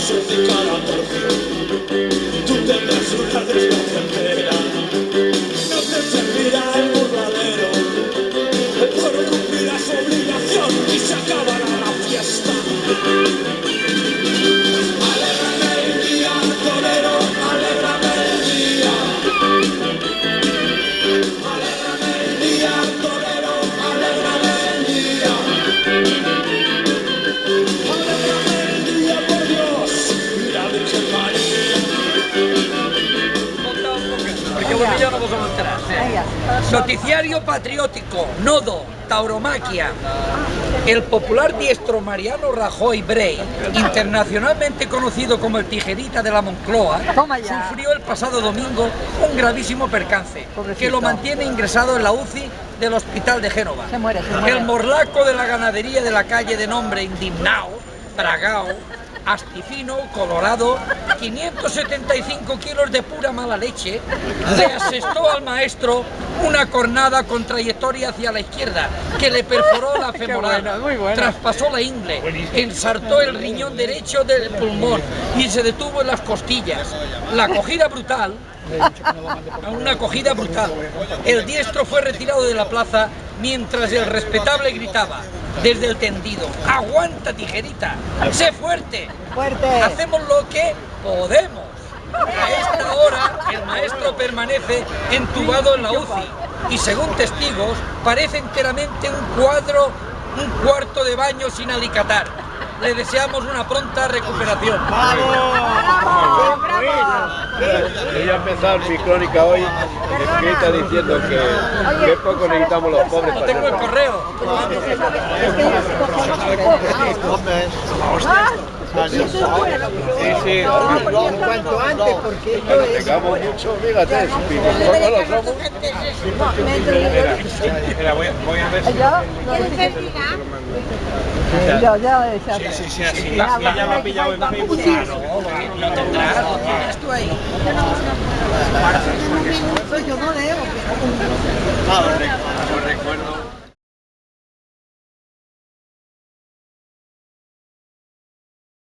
ser de cara tú tendrás una desgracia entera. No te servirá el burladero, el toro cumplirá su obligación y se acabará la fiesta. Alégrame el día, torero, alégrame el día. Alégrame el día, torero, alégrame el día. Alégrame el día, por Dios, y la Virgen María. Porque vosotros no vos enterarse. Noticiario patriótico, Nodo, Tauromaquia. El popular diestro Mariano Rajoy Brey, internacionalmente conocido como el Tijerita de la Moncloa, sufrió el pasado domingo un gravísimo percance que lo mantiene ingresado en la UCI del Hospital de Génova. Se muere. El morlaco de la ganadería de la calle de nombre Indignao, Bragao, Astifino, Colorado, 575 kilos de pura mala leche, le asestó al maestro una cornada con trayectoria hacia la izquierda que le perforó la femoral, traspasó la ingle, ensartó el riñón derecho del pulmón y se detuvo en las costillas. La acogida brutal, una acogida brutal. El diestro fue retirado de la plaza mientras el respetable gritaba desde el tendido: ¡aguanta, Tijerita! ¡Sé fuerte! ¡Fuerte! ¡Hacemos lo que podemos! A esta hora el maestro permanece entubado en la UCI y según testigos parece enteramente un cuarto de baño sin alicatar. Le deseamos una pronta recuperación. Voy a empezar mi crónica hoy escrita diciendo que poco necesitamos los pobres para Tengo el correo. Sí, Cuanto antes, porque esto es... tengamos mucho, fíjate, si nosotros lo somos. Mira, voy a ver si... Ya, Sí, así. Ya lo ha pillado en Facebook. Lo tendrás tú ahí. Yo no leo.